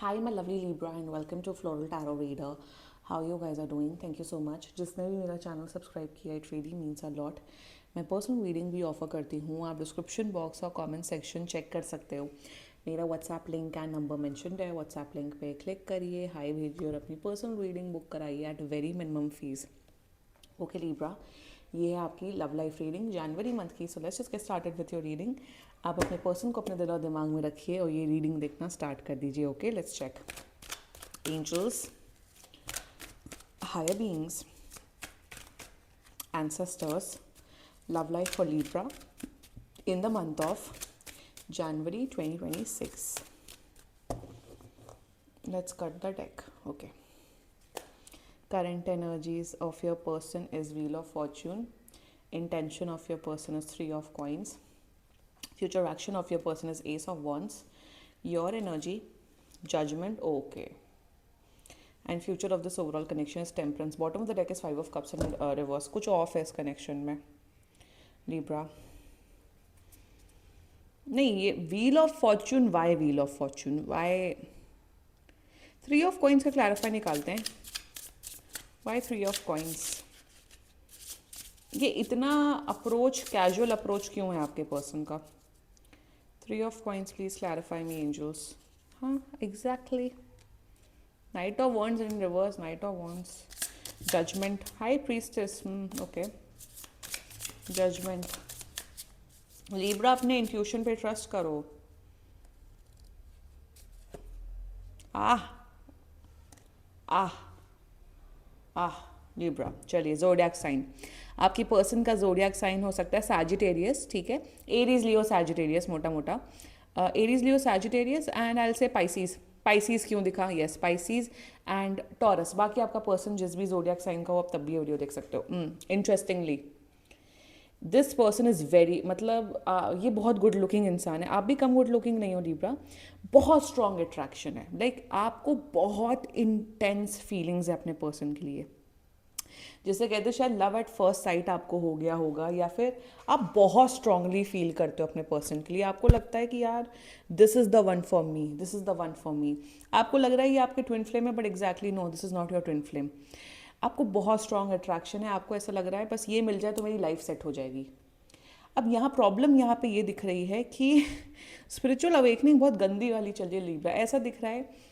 Hi, my lovely Libra, and welcome to Floral Tarot Reader. How you guys are doing? Thank you so much. जिसने भी मेरा channel subscribe किया, it really means a lot. मैं personal reading भी offer करती हूँ. आप description box और कमेंट सेक्शन चेक कर सकते हो. मेरा WhatsApp link and number mentioned है. व्हाट्सएप लिंक पे क्लिक करिए, हाई भेजिए और अपनी पर्सनल रीडिंग बुक कराइए at very minimum fees. Okay Libra, ये है आपकी लव लाइफ रीडिंग जनवरी मंथ की. So let's just get started with your reading. आप अपने पर्सन को अपने दिल और दिमाग में रखिए और ये रीडिंग देखना स्टार्ट कर दीजिए. Okay, let's check. Angels, higher beings, ancestors, love life for Libra in the month of January 2026. Let's cut the deck. Okay. Current energies of your person is Wheel of Fortune. Intention of your person is Three of Coins. Future action of your person is Ace of Wands. Your energy, Judgment. Okay. And future of this overall connection is Temperance. Bottom of the deck is Five of Cups and reverse. कुछ off है इस connection में Libra. नहीं, ये Wheel of Fortune. Why Wheel of Fortune? Why Three of Coins का clarify निकालते हैं. Why Three of Coins? ये इतना अप्रोच, कैजुअल अप्रोच क्यों है आपके पर्सन का? Three of Coins, please clarify me, angels. हाँ, exactly. Knight of Wands in reverse, Knight of Wands. Judgment, High Priestess. Okay. Judgment. Libra, अपने इंट्यूशन पे trust करो. आह आह आह लिब्रा. चलिए, जोडियाक साइन. आपकी पर्सन का जोडियाक साइन हो सकता है सैजिटेरियस. ठीक है, एरीज लियो सैजिटेरियस, मोटा मोटा Aries Leo Sagittarius and I will say Pisces. Pisces क्यों दिखा? Yes, Pisces and taurus. बाकी आपका पर्सन जिस भी जोडियाक साइन का हो, आप तब भी वीडियो देख सकते हो. Interestingly this person is very, मतलब ये बहुत गुड लुकिंग इंसान है. आप भी कम गुड लुकिंग नहीं हो लिब्रा. बहुत स्ट्रॉन्ग अट्रैक्शन है. लाइक आपको बहुत इंटेंस फीलिंग्स है अपने पर्सन के लिए. जिसे कहते हैं शायद लव एट फर्स्ट साइट आपको हो गया होगा, या फिर आप बहुत स्ट्रांगली फील करते हो अपने पर्सन के लिए. आपको लगता है कि यार this is the one for me, this is the one for me. आपको लग रहा है ये आपके ट्विन फ्लेम है, but exactly no, this is not your twin flame. आपको बहुत स्ट्रांग अट्रैक्शन है. आपको ऐसा लग रहा है बस ये मिल जाए तो मेरी लाइफ सेट हो जाएगी. अब यहाँ प्रॉब्लम यहाँ पे ये दिख रही है कि स्पिरिचुअल अवेकनिंग बहुत गंदी वाली चल रही है लिब्रा. ऐसा दिख रहा है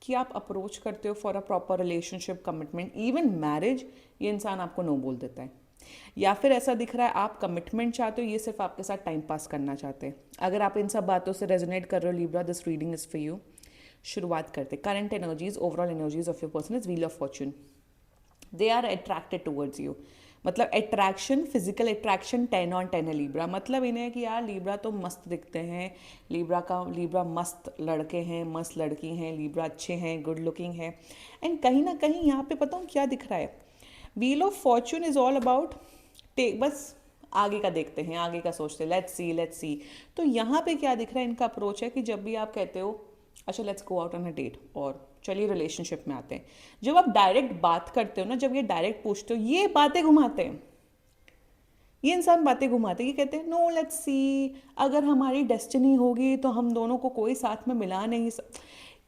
कि आप अप्रोच करते हो for a proper relationship, commitment, even marriage, ये इंसान आपको नो बोल देता है. या फिर ऐसा दिख रहा है आप कमिटमेंट चाहते हो, ये सिर्फ आपके साथ टाइम पास करना चाहते हैं. अगर आप इन सब बातों से रेजोनेट कर रहे हो Libra, this reading is for you. शुरुआत करते. Current energies, overall energies of your person is wheel of fortune. They are attracted towards you. मतलब अट्रैक्शन, फिजिकल अट्रैक्शन 10/10 है लिब्रा. मतलब इन्हें है कि यार लिब्रा तो मस्त दिखते हैं, लिब्रा मस्त लड़के हैं, मस्त लड़की हैं, लिब्रा अच्छे हैं, गुड लुकिंग है. एंड कहीं ना कहीं यहाँ पे पता हूँ क्या दिख रहा है. Wheel of Fortune is all about tech, बस आगे का देखते हैं, आगे का सोचते हैं, लेट्स सी लेट्स सी. तो यहाँ पे क्या दिख रहा है, इनका अप्रोच है कि जब भी आप कहते हो अच्छा let's go out on a date, और चलिए रिलेशनशिप में आते हैं, जब आप डायरेक्ट बात करते हो ना, जब ये डायरेक्ट पूछते हो, ये बातें घुमाते हैं. ये इंसान बातें घुमाते हैं. ये कहते हैं नो लेट्स सी, अगर हमारी डेस्टिनी होगी तो हम दोनों को कोई साथ में मिला नहीं.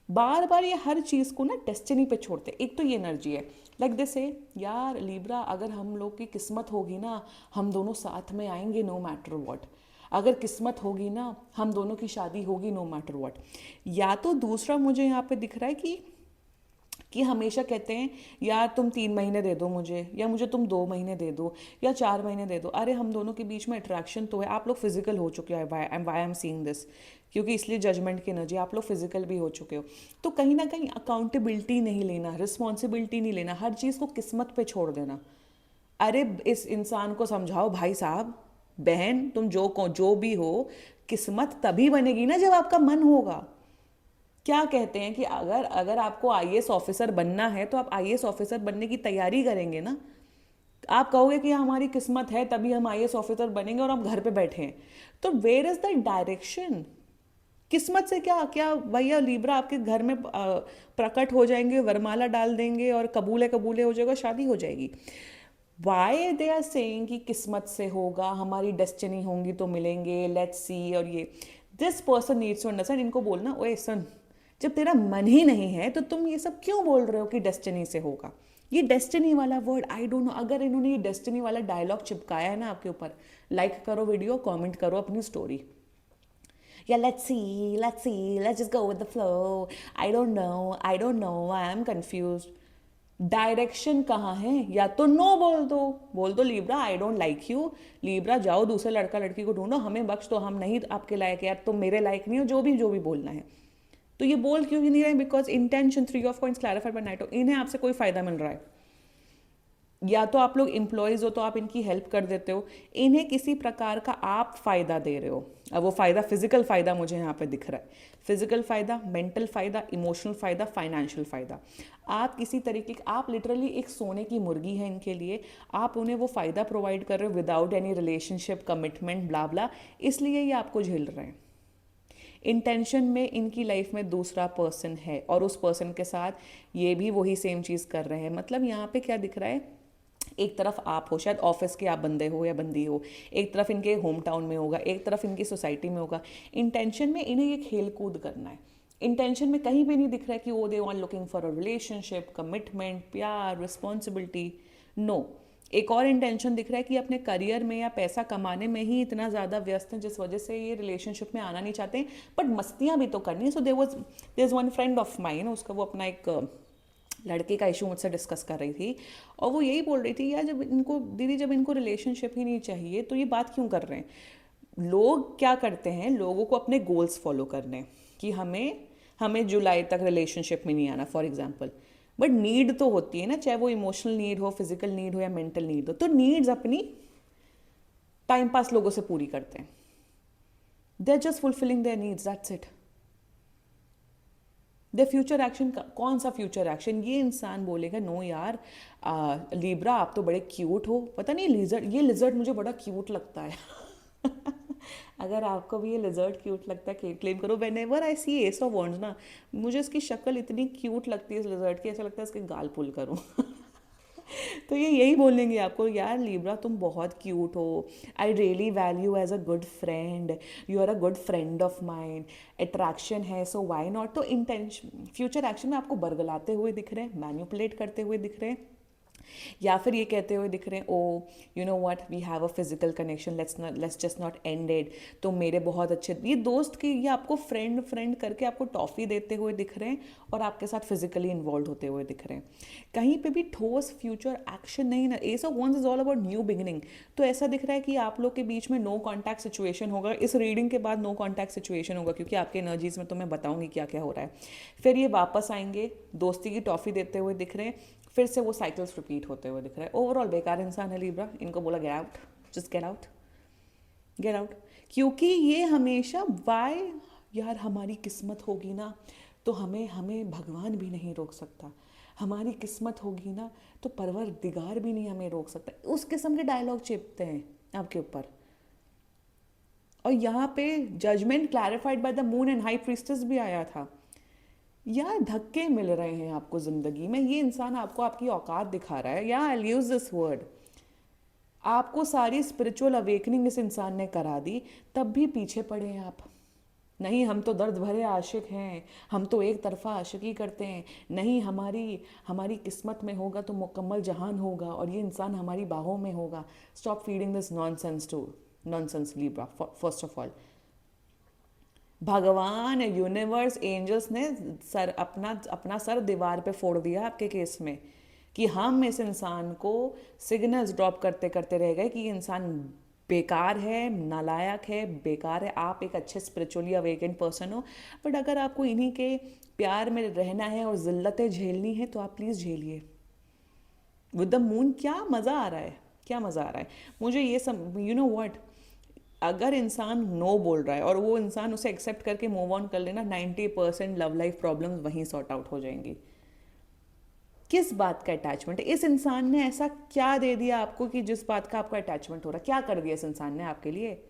बार बार ये हर चीज़ को ना डेस्टिनी पे छोड़ते. एक तो ये एनर्जी है लाइक दिस है यार लिब्रा, अगर हम लोग की किस्मत होगी ना, हम दोनों साथ में आएंगे नो मैटर व्हाट. अगर किस्मत होगी ना, हम दोनों की शादी होगी नो मैटर व्हाट. या तो दूसरा मुझे यहाँ पे दिख रहा है कि हमेशा कहते हैं यार तुम 3 महीने दे दो मुझे, या मुझे तुम 2 महीने दे दो, या 4 महीने दे दो. अरे हम दोनों के बीच में अट्रैक्शन तो है, आप लोग फिजिकल हो चुके हो. Why I am seeing this, क्योंकि इसलिए जजमेंट की एनर्जी, आप लोग फिजिकल भी हो चुके हो. तो कहीं ना कहीं अकाउंटेबिलिटी नहीं लेना, रिस्पॉन्सिबिलिटी नहीं लेना, हर चीज़ को किस्मत पे छोड़ देना. अरे इस इंसान को समझाओ भाई साहब, बहन, तुम जो भी हो, किस्मत तभी बनेगी ना जब आपका मन होगा. क्या कहते हैं कि अगर अगर आपको आईएएस ऑफिसर बनना है तो आप आईएएस ऑफिसर बनने की तैयारी करेंगे ना. आप कहोगे कि हमारी किस्मत है तभी हम आईएएस ऑफिसर बनेंगे, और हम घर पे बैठे हैं. तो वेयर इज द डायरेक्शन? किस्मत से क्या क्या भैया लिब्रा आपके घर में प्रकट हो जाएंगे, वरमाला डाल देंगे और कबूले कबूले हो जाएगा, शादी हो जाएगी. वाई दे आर सेइंग कि किस्मत से होगा, हमारी डेस्टिनी होंगी तो मिलेंगे, लेट्स सी. और ये this person needs to understand. इनको बोलना ओए सन, जब तेरा मन ही नहीं है तो तुम ये सब क्यों बोल रहे हो कि डेस्टिनी से होगा? ये डेस्टिनी वाला वर्ड, आई डोंट नो, अगर इन्होंने ये डेस्टिनी वाला डायलॉग चिपकाया है ना आपके ऊपर, लाइक करो वीडियो, कमेंट करो अपनी स्टोरी, या let's just go with the flow, I don't know, I am confuse. Direction कहाँ है? या तो नो बोल दो Libra I don't like you, Libra जाओ दूसरे लड़का लड़की को ढूंढो, हमें बख्श दो, हम नहीं आपके लायक यार, तुम मेरे लायक नहीं हो, जो भी बोलना है। तो ये बोल क्यों ही नहीं रहे? बिकॉज इंटेंशन, 3 क्लैरिफाइड बाय नाइटो, इन्हें आपसे कोई फायदा मिल रहा है। या तो आप लोग एम्प्लॉयज़ हो तो आप इनकी हेल्प कर देते हो, इन्हें किसी प्रकार का आप फ़ायदा दे रहे हो। अब वो फ़ायदा, फिजिकल फ़ायदा मुझे यहाँ पे दिख रहा है, फिजिकल फ़ायदा, मेंटल फ़ायदा, इमोशनल फ़ायदा, फाइनेंशियल फ़ायदा। आप किसी तरीके की, आप लिटरली एक सोने की मुर्गी है इनके लिए, आप उन्हें वो फ़ायदा प्रोवाइड कर रहे हो विदाउट एनी रिलेशनशिप, कमिटमेंट, ब्ला ब्ला, इसलिए ये आपको झेल रहे हैं। इंटेंशन में इनकी लाइफ में दूसरा पर्सन है और उस पर्सन के साथ ये भी वही सेम चीज़ कर रहे हैं। मतलब यहाँ पे क्या दिख रहा है, एक तरफ आप हो, शायद ऑफिस के आप बंदे हो या बंदी हो, एक तरफ इनके होम टाउन में होगा, एक तरफ इनकी सोसाइटी में होगा। इंटेंशन में इन्हें ये खेल कूद करना है। इंटेंशन में कहीं भी नहीं दिख रहा है कि वो they want looking for a relationship, commitment, प्यार, रिस्पॉन्सिबिलिटी। नो, एक और इंटेंशन दिख रहा है कि अपने करियर में या पैसा कमाने में ही इतना ज़्यादा व्यस्त हैं जिस वजह से ये रिलेशनशिप में आना नहीं चाहते हैं, बट मस्तियाँ भी तो करनी है। So there is one friend of mine, उसका वो अपना एक लड़के का इशू मुझसे डिस्कस कर रही थी और वो यही बोल रही थी, यार जब इनको दीदी, जब इनको रिलेशनशिप ही नहीं चाहिए तो ये बात क्यों कर रहे हैं? लोग क्या करते हैं, लोगों को अपने गोल्स फॉलो करने कि हमें हमें जुलाई तक रिलेशनशिप में नहीं आना फॉर एग्जाम्पल, बट नीड तो होती है ना, चाहे वो इमोशनल नीड हो, फिजिकल नीड हो या मेंटल नीड हो, तो नीड्स अपनी टाइम पास लोगों से पूरी करते हैं। They are just fulfilling their needs, that's it. The future action, कौन सा फ्यूचर एक्शन? ये इंसान बोलेगा नो यार लीब्रा आप तो बड़े क्यूट हो, पता नहीं लिजर्ड, ये लिजर्ड मुझे बड़ा क्यूट लगता है। अगर आपको भी ये लिजर्ड क्यूट लगता है, क्लेम करो। Whenever I see ace of wands ना, मुझे इसकी शक्ल इतनी क्यूट लगती है इस लिजर्ड की, ऐसा लगता है इसके गाल पुल करूँ। तो ये यही बोलेंगे आपको, यार लीब्रा तुम बहुत क्यूट हो, I really value as a good friend, you are a good friend of mind, attraction है, सो वाई नॉट। तो इंटेंशन, फ्यूचर एक्शन में आपको बरगलाते हुए दिख रहे हैं, मैन्युपुलेट करते हुए दिख रहे हैं, या फिर ये कहते हुए दिख रहे हैं, oh you know what, we have a physical connection, let's just not ended, तो मेरे बहुत अच्छे ये दोस्त के, ये आपको फ्रेंड फ्रेंड करके आपको टॉफ़ी देते हुए दिख रहे हैं और आपके साथ फिजिकली इन्वॉल्व होते हुए दिख रहे हैं। कहीं पे भी ठोस फ्यूचर एक्शन नहीं ना। Ace of wands is all about new beginning. तो ऐसा दिख रहा है कि आप लोग के बीच में नो कॉन्टैक्ट सिचुएशन होगा, इस रीडिंग के बाद नो कॉन्टैक्ट सिचुएशन होगा, क्योंकि आपके एनर्जीज में तो मैं बताऊंगी क्या क्या हो रहा है। फिर ये वापस आएंगे, दोस्ती की टॉफ़ी देते हुए दिख रहे हैं, फिर से वो साइकिल्स रिपीट होते हुए दिख रहा है। ओवरऑल बेकार इंसान है लीब्रा, इनको बोला get out, just get out, get out. क्योंकि ये हमेशा वाई, यार हमारी किस्मत होगी ना तो हमें हमें भगवान भी नहीं रोक सकता, हमारी किस्मत होगी ना तो परवरदिगार भी नहीं हमें रोक सकता, उस किस्म के डायलॉग चिपते हैं आपके ऊपर। और यहाँ पे judgment clarified by the moon and high priestess भी आया था। यार धक्के मिल रहे हैं आपको ज़िंदगी में, ये इंसान आपको आपकी औकात दिखा रहा है, या आई यूज़ दिस वर्ड, आपको सारी स्पिरिचुअल अवेकनिंग इस इंसान ने करा दी, तब भी पीछे पड़े हैं आप। नहीं हम तो दर्द भरे आशिक हैं, हम तो एक तरफा आशिकी करते हैं, नहीं हमारी हमारी किस्मत में होगा तो मुकम्मल जहान होगा और ये इंसान हमारी बाहों में होगा। Stop feeding this nonsense to nonsense Libra. First of all, भगवान, यूनिवर्स, एंजल्स ने सर अपना अपना सर दीवार पे फोड़ दिया आपके केस में, कि हम इस इंसान को सिग्नल्स ड्रॉप करते करते रह गए कि ये इंसान बेकार है, नालायक है, बेकार है। आप एक अच्छे स्पिरिचुअली अवेकेंड पर्सन हो, बट अगर आपको इन्हीं के प्यार में रहना है और ज़िल्लतें झेलनी है तो आप प्लीज़ झेलिए। विद द मून क्या मज़ा आ रहा है, क्या मज़ा आ रहा है मुझे ये सब। यू नो व्हाट, अगर इंसान नो बोल रहा है और वो इंसान उसे एक्सेप्ट करके मूव ऑन कर लेना, 90% लव लाइफ प्रॉब्लम्स वहीं सॉर्ट आउट हो जाएंगी। किस बात का अटैचमेंट है? इस इंसान ने ऐसा क्या दे दिया आपको कि जिस बात का आपको अटैचमेंट हो रहा है? क्या कर दिया इस इंसान ने आपके लिए?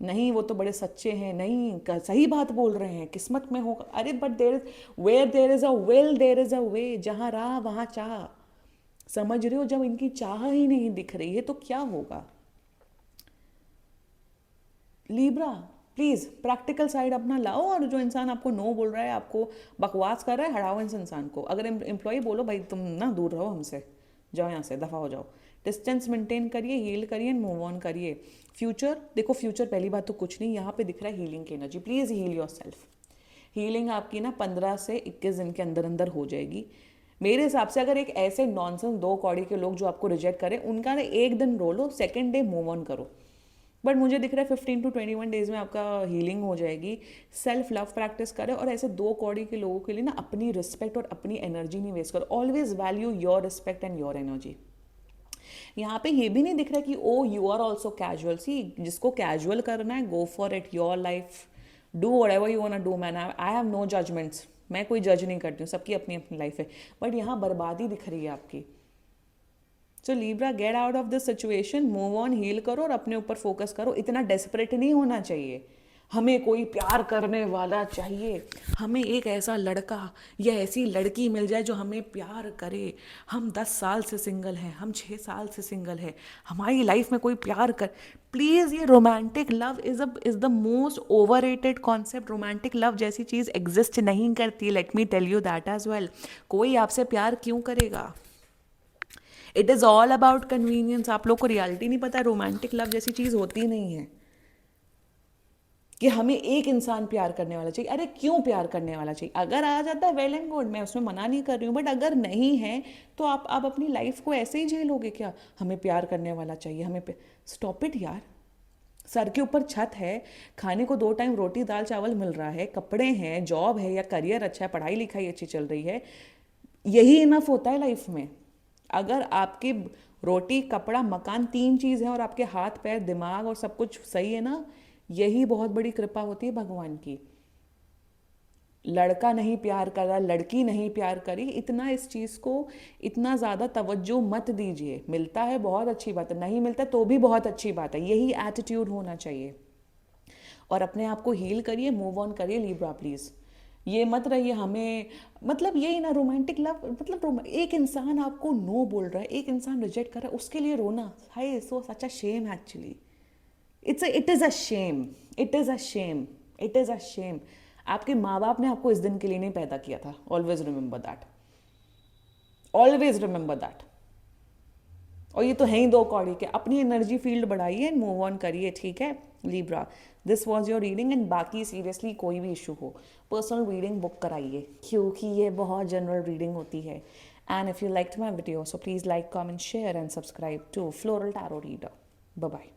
नहीं वो तो बड़े सच्चे हैं, नहीं सही बात बोल रहे हैं, किस्मत में होगा। अरे but there is, where there is a will there is a way, जहाँ राह वहाँ चाह। समझ रहे हो? जब इनकी चाह ही नहीं दिख रही है तो क्या होगा लीब्रा? प्लीज़ प्रैक्टिकल साइड अपना लाओ, और जो इंसान आपको नो बोल रहा है, आपको बकवास कर रहा है, हटाओ इस इंसान को। अगर एम्प्लॉय बोलो भाई तुम ना दूर रहो हमसे, जाओ यहाँ से, दफ़ा हो जाओ। डिस्टेंस मेंटेन करिए, हील करिए, मूव ऑन करिए। फ्यूचर देखो, फ्यूचर पहली बात तो कुछ नहीं, यहाँ पे दिख रहा है हीलिंग की energy. Please heal yourself. Healing आपकी ना 15 से 21 दिन के अंदर अंदर हो जाएगी मेरे हिसाब से। अगर एक ऐसे नॉनसेंस 2 कौड़ी के लोग जो आपको रिजेक्ट करें, उनका ना एक दिन रो लो, सेकेंड डे मूव ऑन करो। बट मुझे दिख रहा है 15 to 21 डेज में आपका हीलिंग हो जाएगी। सेल्फ लव प्रैक्टिस करें, और ऐसे 2 कौड़ी के लोगों के लिए ना अपनी रिस्पेक्ट और अपनी एनर्जी नहीं वेस्ट करो। Always value your respect and your energy. यहाँ पे ये भी नहीं दिख रहा कि oh you are also casual. See, जिसको कैजुअल करना है, go for it, your life, do whatever you want to do man. I have no judgments, मैं कोई जज नहीं करती हूँ, सबकी अपनी अपनी लाइफ है। बट यहाँ बर्बादी दिख रही है आपकी। So Libra, get out of this situation, move on, heal करो और अपने ऊपर फोकस करो। इतना डेस्परेट नहीं होना चाहिए। हमें कोई प्यार करने वाला चाहिए, हमें एक ऐसा लड़का या ऐसी लड़की मिल जाए जो हमें प्यार करे। हम 10 साल से सिंगल हैं, हम 6 साल से सिंगल हैं, हमारी लाइफ में कोई प्यार कर। प्लीज़, ये romantic love is the most overrated concept. Romantic love जैसी चीज़ एग्जिस्ट नहीं करती, let me tell you that as well. कोई आपसे प्यार क्यों करेगा? It is all about convenience. आप लोग को रियलिटी नहीं पता, रोमांटिक लव जैसी चीज़ होती नहीं है कि हमें एक इंसान प्यार करने वाला चाहिए। अरे क्यों प्यार करने वाला चाहिए? अगर आ जाता है वेल एंड गुड, मैं उसमें मना नहीं कर रही हूँ। बट अगर नहीं है तो आप अपनी लाइफ को ऐसे ही झेलोगे क्या? हमें प्यार करने वाला चाहिए, हमें स्टॉप इट यार। सर के ऊपर छत है, खाने को 2 टाइम रोटी दाल चावल मिल रहा है, कपड़े हैं, जॉब है या करियर अच्छा है, पढ़ाई लिखाई अच्छी चल रही है, यही इनफ होता है लाइफ में। अगर आपकी रोटी कपड़ा मकान 3 चीज़ हैं और आपके हाथ पैर दिमाग और सब कुछ सही है ना, यही बहुत बड़ी कृपा होती है भगवान की। लड़का नहीं प्यार कर रहा, लड़की नहीं प्यार करी, इतना इस चीज़ को इतना ज़्यादा तवज्जो मत दीजिए। मिलता है बहुत अच्छी बात है, नहीं मिलता तो भी बहुत अच्छी बात है। यही एटीट्यूड होना चाहिए। और अपने आप को हील करिए, मूव ऑन करिए लीब्रा प्लीज़। ये मत रहिए हमें, मतलब यही ना रोमांटिक लव, मतलब एक इंसान आपको नो बोल रहा है, एक इंसान रिजेक्ट कर रहा है, उसके लिए रोना, हाय so such a shame actually. It is a shame, it is a shame, it is a shame. आपके माँ बाप ने आपको इस दिन के लिए नहीं पैदा किया था। Always remember that, always remember that. और ये तो है ही 2 कौड़ी के। अपनी एनर्जी फील्ड बढ़ाइए एंड मूव ऑन करिए, ठीक है Libra. This was your reading. And बाकी सीरियसली कोई भी इशू हो, पर्सनल रीडिंग बुक कराइए, क्योंकि ये बहुत जनरल रीडिंग होती है। And if you liked my video, so please like, comment, share and subscribe to Floral Tarot Reader. Bye bye.